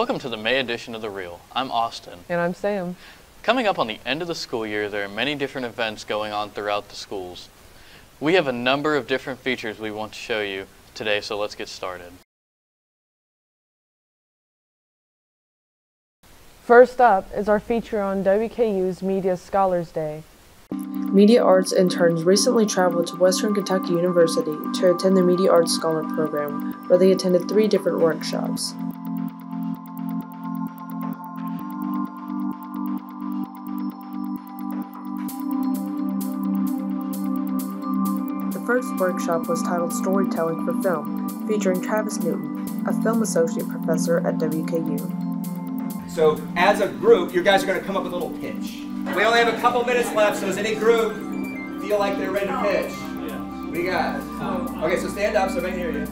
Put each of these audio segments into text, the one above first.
Welcome to the May edition of The Reel. I'm Austin. And I'm Sam. Coming up on the end of the school year, there are many different events going on throughout the schools. We have a number of different features we want to show you today, so let's get started. First up is our feature on WKU's Media Scholars Day. Media Arts interns recently traveled to Western Kentucky University to attend the Media Arts Scholar Program, where they attended 3 different workshops. The first workshop was titled Storytelling for Film, featuring Travis Newton, a film associate professor at WKU. So as a group, you guys are going to come up with a little pitch. We only have a couple minutes left, so does any group feel like they're ready to pitch? Yeah. What do you got? Okay, so stand up so I can hear you.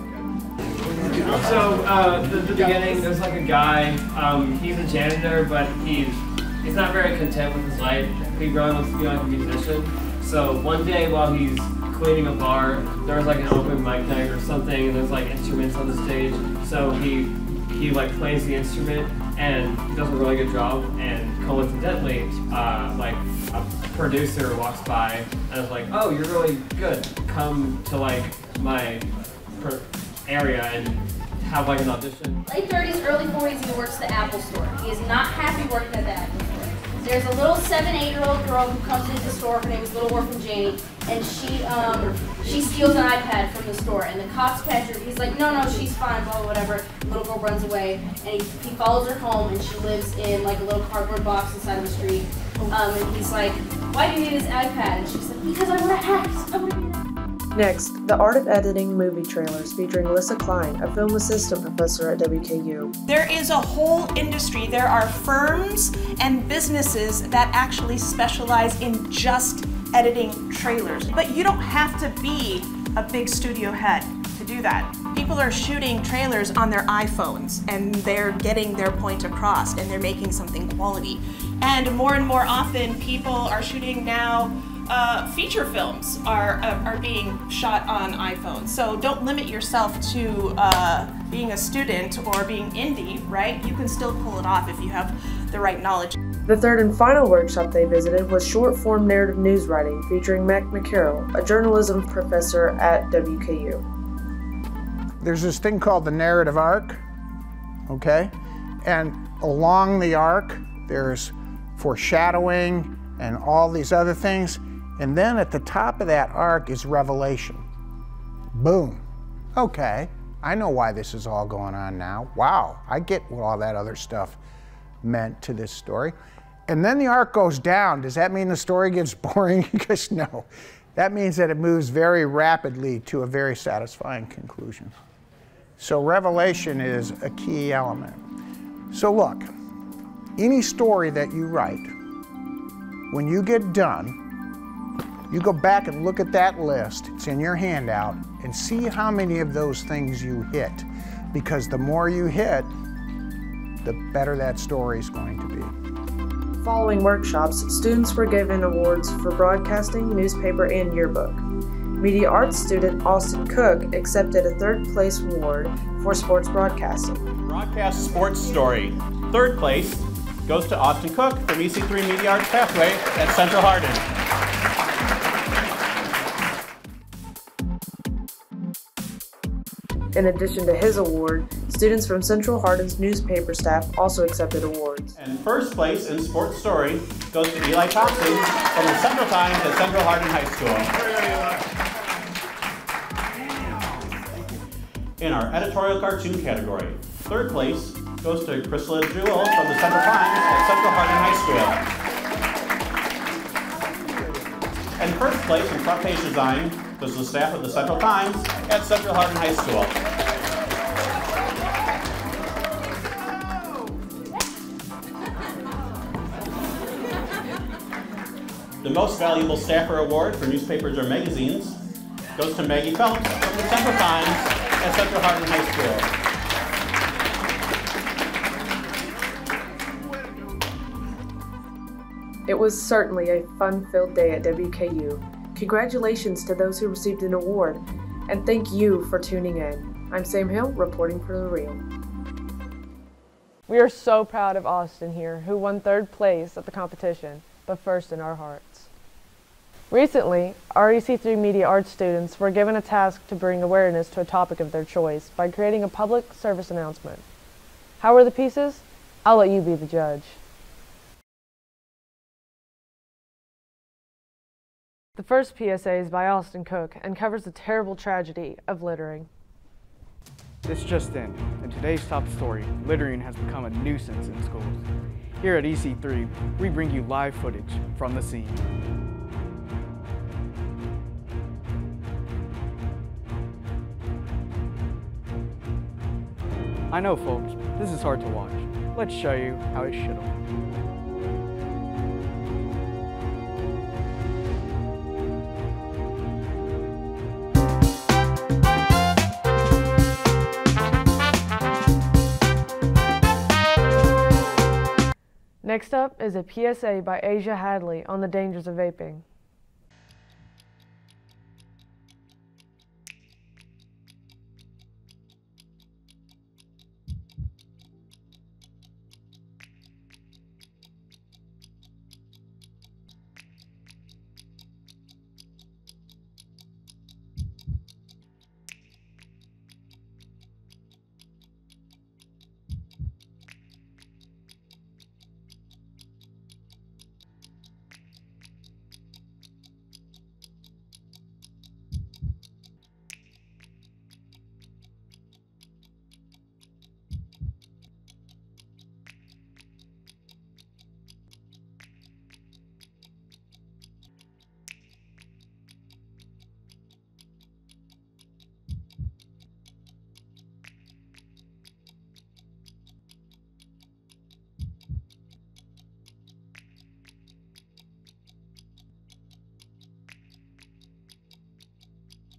So the beginning, there's like a guy, he's a janitor, but he's not very content with his life. He really wants to be like a musician. So one day while he's cleaning a bar, there was like an open mic night or something, and there's like instruments on the stage. So he like plays the instrument, and he does a really good job, and coincidentally, like a producer walks by and is like, "Oh, you're really good. Come to like my area and have like an audition." Late 30s, early 40s, he works at the Apple store. He is not happy working at the Apple store. There's a little 7, 8-year-old girl who comes into the store. Her name is Little Orphan Janie, and she steals an iPad from the store. And the cops catch her. He's like, no, she's fine, blah, blah, whatever. The little girl runs away, and he follows her home, and she lives in like a little cardboard box inside of the street. And he's like, why do you need this iPad? And she's like, because I want to act. Next, the art of editing movie trailers, featuring Alyssa Klein, a film assistant professor at WKU. There is a whole industry. There are firms and businesses that actually specialize in just editing trailers. But you don't have to be a big studio head to do that. People are shooting trailers on their iPhones, and they're getting their point across, and they're making something quality. And more often, people are shooting now. Feature films are being shot on iPhones. So don't limit yourself to being a student or being indie, right? You can still pull it off if you have the right knowledge. The third and final workshop they visited was short-form narrative news writing, featuring Mac McCarroll, a journalism professor at WKU. There's this thing called the narrative arc, okay? And along the arc, there's foreshadowing and all these other things. And then at the top of that arc is revelation. Boom. Okay, I know why this is all going on now. Wow, I get what all that other stuff meant to this story. And then the arc goes down. Does that mean the story gets boring? Because no. That means that it moves very rapidly to a very satisfying conclusion. So revelation is a key element. So look, any story that you write, when you get done, you go back and look at that list, it's in your handout, and see how many of those things you hit. Because the more you hit, the better that story is going to be. Following workshops, students were given awards for broadcasting, newspaper, and yearbook. Media arts student Austin Cook accepted a 3rd place award for sports broadcasting. Broadcast sports story. 3rd place goes to Austin Cook from EC3 Media Arts Pathway at Central Hardin. In addition to his award, students from Central Hardin's newspaper staff also accepted awards. And 1st place in sports story goes to Eli Thompson from the Central Times at Central Hardin High School. In our editorial cartoon category, 3rd place goes to Crystal Jewell from the Central Times at Central Hardin High School. And 1st place in front page design goes to the staff of the Central Times at Central Hardin High School. The most valuable staffer award for newspapers or magazines goes to Maggie Phelps from the Central Times at Central Hardin High School. It was certainly a fun-filled day at WKU. Congratulations to those who received an award, and thank you for tuning in. I'm Sam Hill, reporting for The Reel. We are so proud of Austin here, who won 3rd place at the competition, but first in our hearts. Recently, our EC3 Media Arts students were given a task to bring awareness to a topic of their choice by creating a public service announcement. How were the pieces? I'll let you be the judge. The first PSA is by Austin Cook and covers the terrible tragedy of littering. This just in, today's top story, littering has become a nuisance in schools. Here at EC3, we bring you live footage from the scene. I know, folks, this is hard to watch. Let's show you how it should have. Next up is a PSA by Asia Hadley on the dangers of vaping.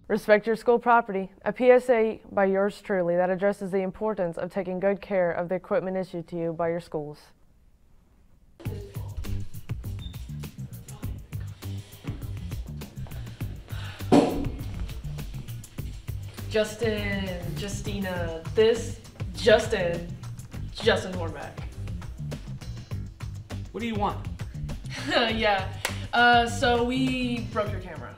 Respect your school property, a PSA by yours truly that addresses the importance of taking good care of the equipment issued to you by your schools. Justin, Justina, this, Justin Hornback. What do you want? Yeah, so we broke your camera.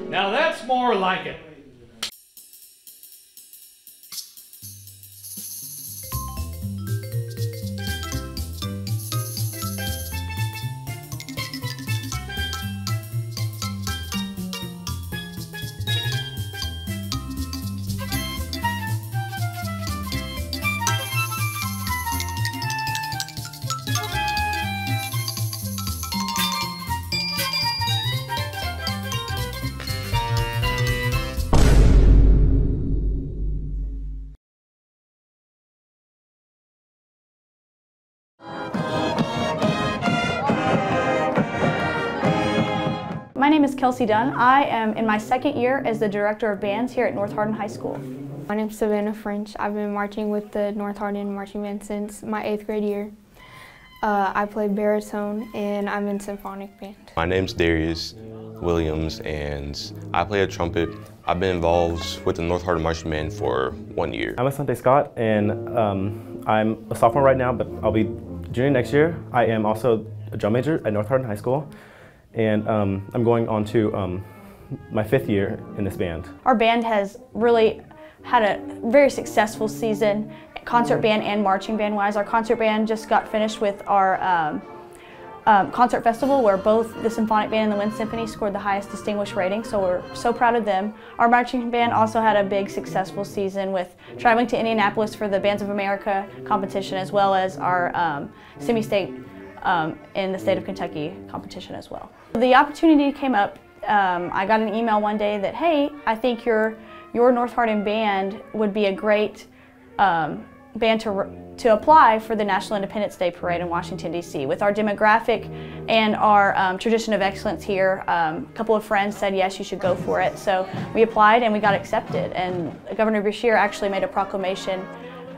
Now that's more like it. My name is Kelsey Dunn. I am in my 2nd year as the Director of Bands here at North Hardin High School. My name is Savannah French. I've been marching with the North Hardin Marching Band since my 8th grade year. I play baritone and I'm in symphonic band. My name's Darius Williams and I play a trumpet. I've been involved with the North Hardin Marching Band for 1 year. I'm Asante Scott and I'm a sophomore right now, but I'll be junior next year. I am also a drum major at North Hardin High School. And I'm going on to my 5th year in this band. Our band has really had a very successful season, concert band and marching band wise. Our concert band just got finished with our concert festival where both the symphonic band and the Wind Symphony scored the highest distinguished rating, so we're so proud of them. Our marching band also had a big successful season with traveling to Indianapolis for the Bands of America competition, as well as our semi-state in the state of Kentucky competition as well. The opportunity came up. I got an email one day that, hey, I think your North Hardin band would be a great band to apply for the National Independence Day Parade in Washington, D.C. With our demographic and our tradition of excellence here, a couple of friends said, yes, you should go for it. So we applied and we got accepted. And Governor Beshear actually made a proclamation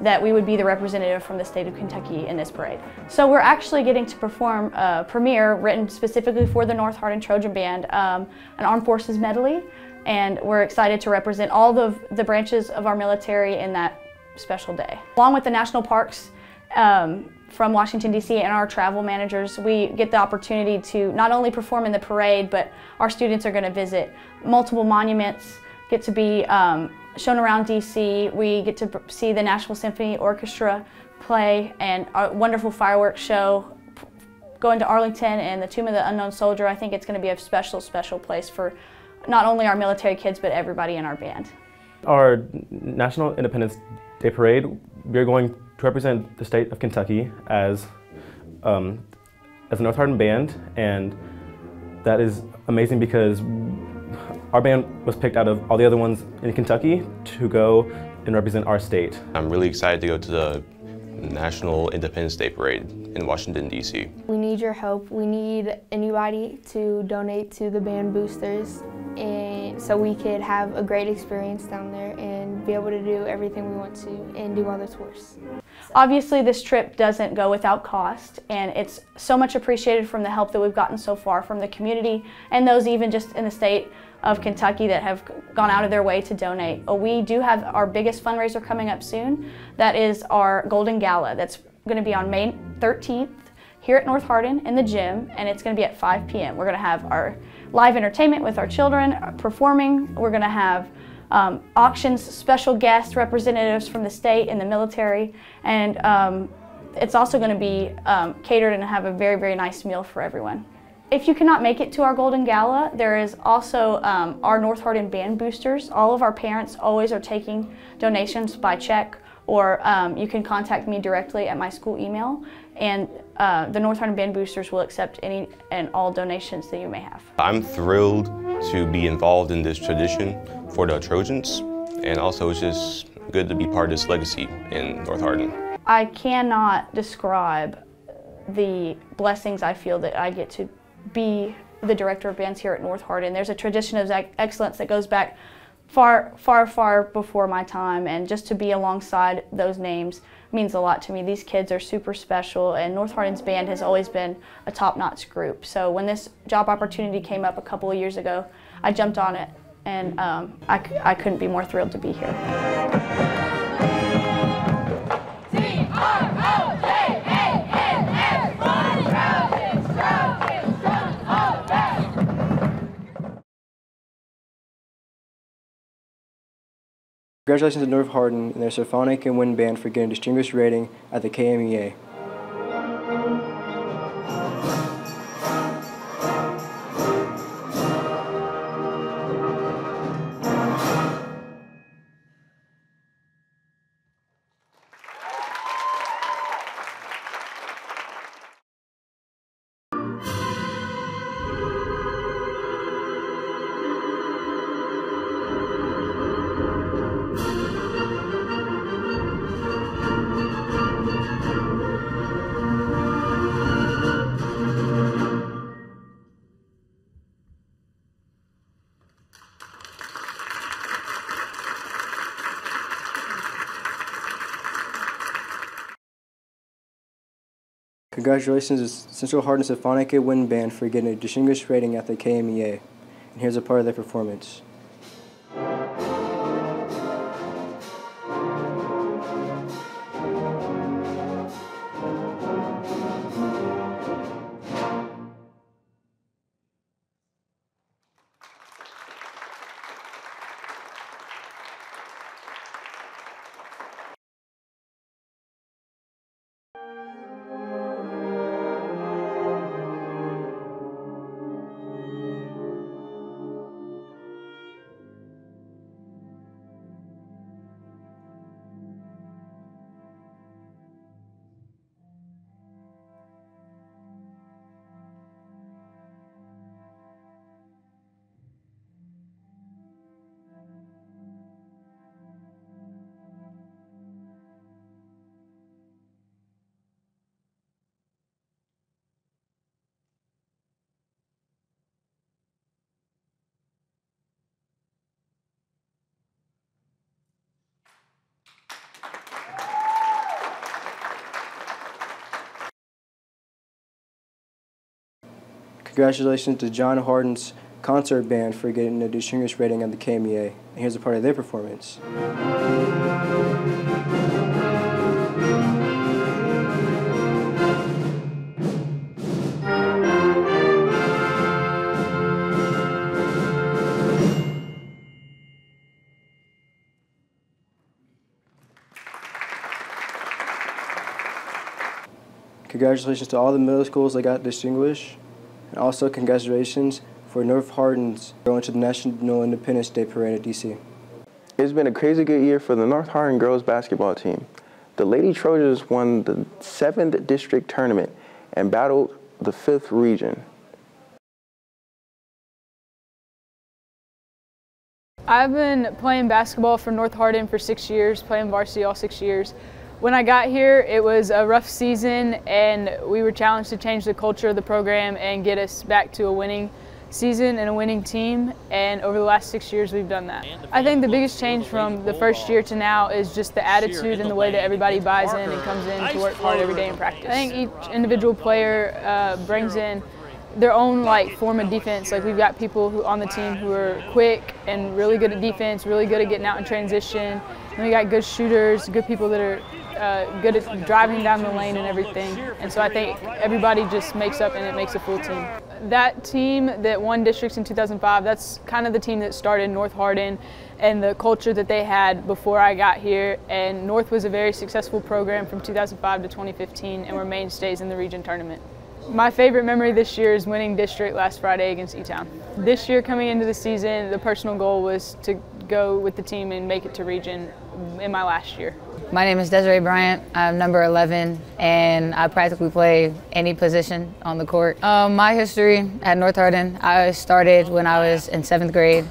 that we would be the representative from the state of Kentucky in this parade. So we're actually getting to perform a premiere written specifically for the North Hardin Trojan Band, an Armed Forces medley, and we're excited to represent all the branches of our military in that special day. Along with the national parks from Washington, D.C. and our travel managers, we get the opportunity to not only perform in the parade, but our students are going to visit multiple monuments, get to be shown around D.C. We get to see the Nashville Symphony Orchestra play and a wonderful fireworks show. Going to Arlington and the Tomb of the Unknown Soldier, I think it's going to be a special, special place for not only our military kids, but everybody in our band. Our National Independence Day Parade, we're going to represent the state of Kentucky as a North Hardin band, and that is amazing because our band was picked out of all the other ones in Kentucky to go and represent our state. I'm really excited to go to the National Independence Day Parade in Washington, D.C. We need your help. We need anybody to donate to the band boosters, and so we could have a great experience down there and be able to do everything we want to and do all the tours. Obviously, this trip doesn't go without cost, and it's so much appreciated from the help that we've gotten so far from the community and those even just in the state of Kentucky that have gone out of their way to donate. We do have our biggest fundraiser coming up soon. That is our Golden Gala. That's going to be on May 13th here at North Hardin in the gym, and it's going to be at 5 p.m. We're going to have our live entertainment with our children performing. We're going to have auctions, special guests, representatives from the state and the military, and it's also going to be catered and have a very, very nice meal for everyone. If you cannot make it to our Golden Gala, there is also our North Hardin Band Boosters. All of our parents always are taking donations by check, or you can contact me directly at my school email, and the North Hardin Band Boosters will accept any and all donations that you may have. I'm thrilled to be involved in this tradition for the Trojans, and also it's just good to be part of this legacy in North Hardin. I cannot describe the blessings I feel that I get to be the director of bands here at North Hardin. There's a tradition of excellence that goes back far, far, far before my time, and just to be alongside those names means a lot to me. These kids are super special, and North Hardin's band has always been a top-notch group. So when this job opportunity came up a couple of years ago, I jumped on it, and I couldn't be more thrilled to be here. Congratulations to North Hardin and their symphonic and wind band for getting a distinguished rating at the KMEA. Congratulations to Central Hardin Symphonic and Wind Band for getting a distinguished rating at the KMEA. And here's a part of their performance. Congratulations to John Harden's concert band for getting a distinguished rating at the KMEA. And here's a part of their performance. Congratulations to all the middle schools that got distinguished, and also congratulations for North Hardin's going to the National Independence Day Parade at DC. It's been a crazy good year for the North Hardin girls basketball team. The Lady Trojans won the 7th district tournament and battled the 5th region. I've been playing basketball for North Hardin for 6 years, playing varsity all 6 years. When I got here, it was a rough season, and we were challenged to change the culture of the program and get us back to a winning season and a winning team, and over the last 6 years we've done that. I think the biggest change from the first year to now is just the attitude and the way that everybody buys in and comes in to work hard every day in practice. I think each individual player brings in their own form of defense. Like, we've got people who on the team who are quick and really good at defense, really good at getting out in transition. And we got good shooters, good people that are good at driving down the lane and everything. And so I think everybody just makes up and it makes a full team. That team that won districts in 2005, that's kind of the team that started North Hardin and the culture that they had before I got here. And North was a very successful program from 2005 to 2015 and were mainstays in the region tournament. My favorite memory this year is winning district last Friday against E-Town. This year coming into the season, the personal goal was to go with the team and make it to region in my last year. My name is Desiree Bryant. I'm number 11, and I practically play any position on the court. My history at North Hardin, I started when I was in 7th grade,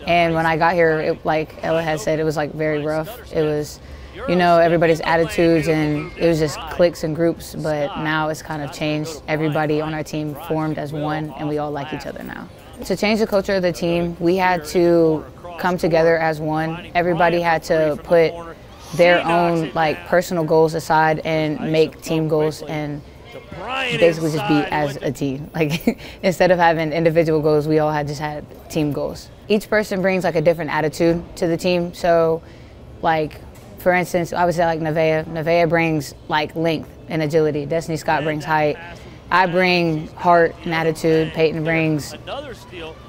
and when I got here, like Ella had said, it was very rough. It was, everybody's attitudes, and it was just cliques and groups, but now it's kind of changed. Everybody on our team formed as one, and we all like each other now. To change the culture of the team, we had to come together as one. Everybody had to put their own personal goals aside and make team goals and basically just be as a team. Instead of having individual goals, we all just had team goals. Each person brings a different attitude to the team. So for instance, I would say Nevaeh. Nevaeh brings length and agility. Destiny Scott brings height. I bring heart and attitude. Peyton brings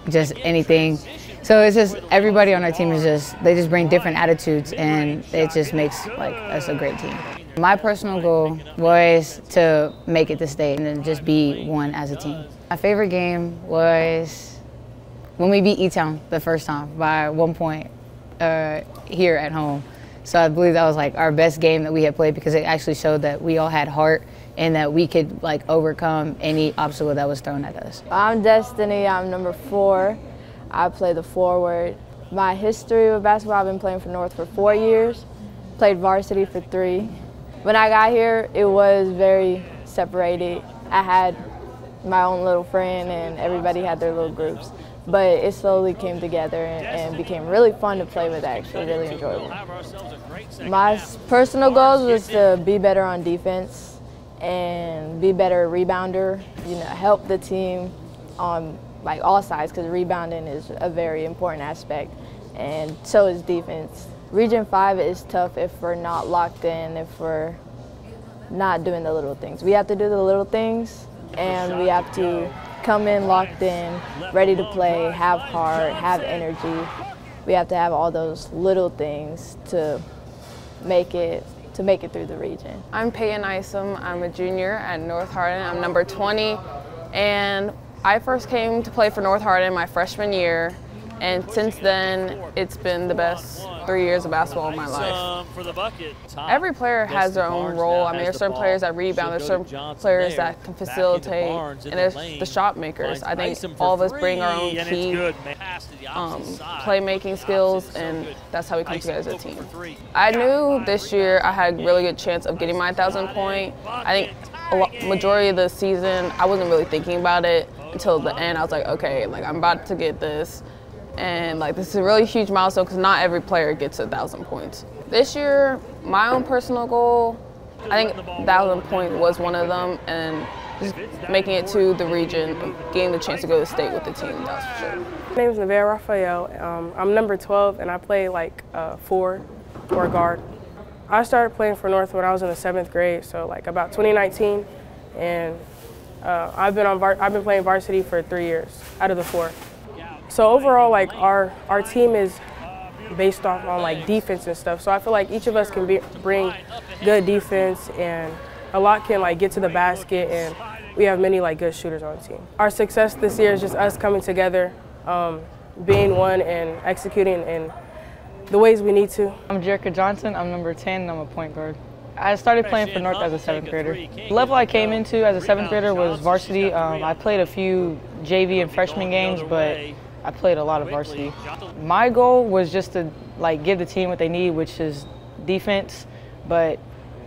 just anything. So it's just everybody on our team they just bring different attitudes, and it just makes us a great team. My personal goal was to make it to state and then just be one as a team. My favorite game was when we beat E-Town the first time by 1 point here at home. So I believe that was our best game that we had played, because it actually showed that we all had heart and that we could overcome any obstacle that was thrown at us. I'm Destiny. I'm number 4. I play the forward. My history with basketball, I've been playing for North for 4 years, played varsity for 3. When I got here, it was very separated. I had my own little friend and everybody had their little groups. But it slowly came together and became really fun to play with, actually, really enjoyable. My personal goals was to be better on defense and be better rebounder, help the team on all sides, because rebounding is a very important aspect, and so is defense. Region 5 is tough if we're not locked in, if we're not doing the little things. We have to do the little things, and we have to come in locked in, ready to play, have heart, have energy. We have to have all those little things to make it through the region. I'm Peyton Isom. I'm a junior at North Hardin. I'm number 20, and I first came to play for North Hardin my freshman year, and since then it's been the best 3 years of basketball of my life. Every player has their own role. I mean, there's certain players that rebound, there's certain players that can facilitate, and there's the shot makers. I think all of us bring our own key playmaking skills, and that's how we come together as a team. I knew this year I had a really good chance of getting my 1,000 point. I think majority of the season I wasn't really thinking about it until the end. I was like, okay, I'm about to get this. And this is a really huge milestone, because not every player gets 1,000 points. This year, my own personal goal, I think 1,000 point was one of them, and just making it to the region and getting the chance to go to state with the team, that's for sure. My name is Nevaeh Raphael. I'm number 12 and I play like 4 or guard. I started playing for North when I was in the 7th grade, so like about 2019, and I've been playing varsity for 3 years out of the 4. So overall, like our team is based off on like defense and stuff. So I feel like each of us can bring good defense, and a lot can like get to the basket, and we have many like good shooters on the team. Our success this year is just us coming together, being one and executing in the ways we need to. I'm Jerica Johnson. I'm number 10 and I'm a point guard. I started playing for North as a 7th grader. The level I came into as a 7th grader was varsity. I played a few JV and freshman games, but I played a lot of varsity. My goal was just to like give the team what they need, which is defense, but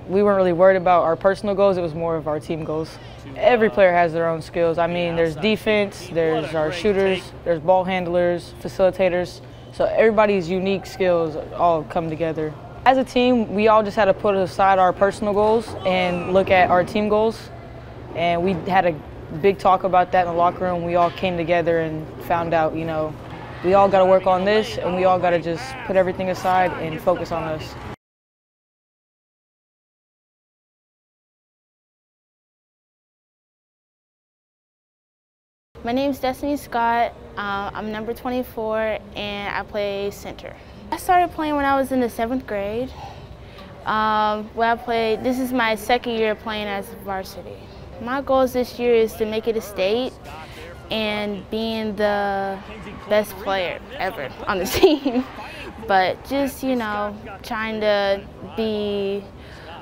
we weren't really worried about our personal goals. It was more of our team goals. Every player has their own skills. I mean, there's defense, there's our shooters, there's ball handlers, facilitators. So everybody's unique skills all come together. As a team, we all just had to put aside our personal goals and look at our team goals. And we had a big talk about that in the locker room. We all came together and found out, you know, we all got to work on this and we all got to just put everything aside and focus on us. My name's Destiny Scott. I'm number 24 and I play center. I started playing when I was in the 7th grade. This is my 2nd year playing as varsity. My goals this year is to make it a state and being the best player ever on the team. But just, you know, trying to be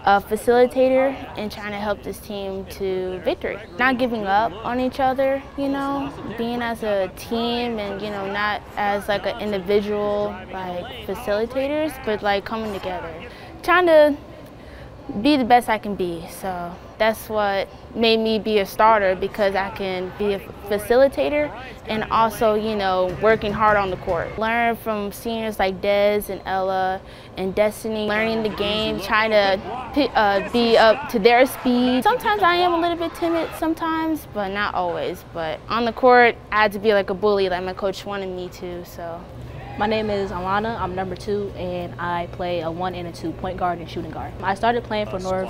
a facilitator and trying to help this team to victory. Not giving up on each other, you know, being as a team and, you know, not as like an individual like facilitators, but like coming together. Trying to be the best I can be. So that's what made me be a starter, because I can be a facilitator and also, you know, working hard on the court. Learn from seniors like Dez and Ella and Destiny, learning the game, trying to be up to their speed. Sometimes I am a little bit timid sometimes, but not always. But on the court, I had to be like a bully, like my coach wanted me to, so. My name is Alana. I'm number 2, and I play a 1 and a 2 point guard and shooting guard. I started playing for North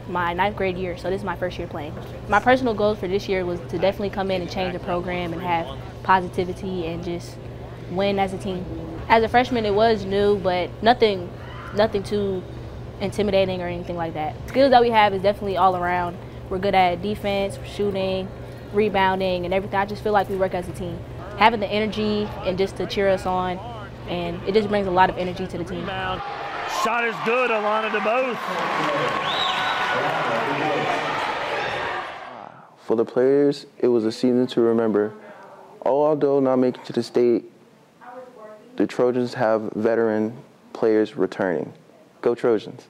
my 9th grade year, so this is my first year playing. My personal goals for this year was to definitely come in and change the program and have positivity and just win as a team. As a freshman, it was new, but nothing too intimidating or anything like that. Skills that we have is definitely all around. We're good at defense, shooting, rebounding, and everything. I just feel like we work as a team. Having the energy and just to cheer us on, and it just brings a lot of energy to the team. Shot is good, Alana DeBose. For the players, it was a season to remember. Although not making to the state, the Trojans have veteran players returning. Go Trojans.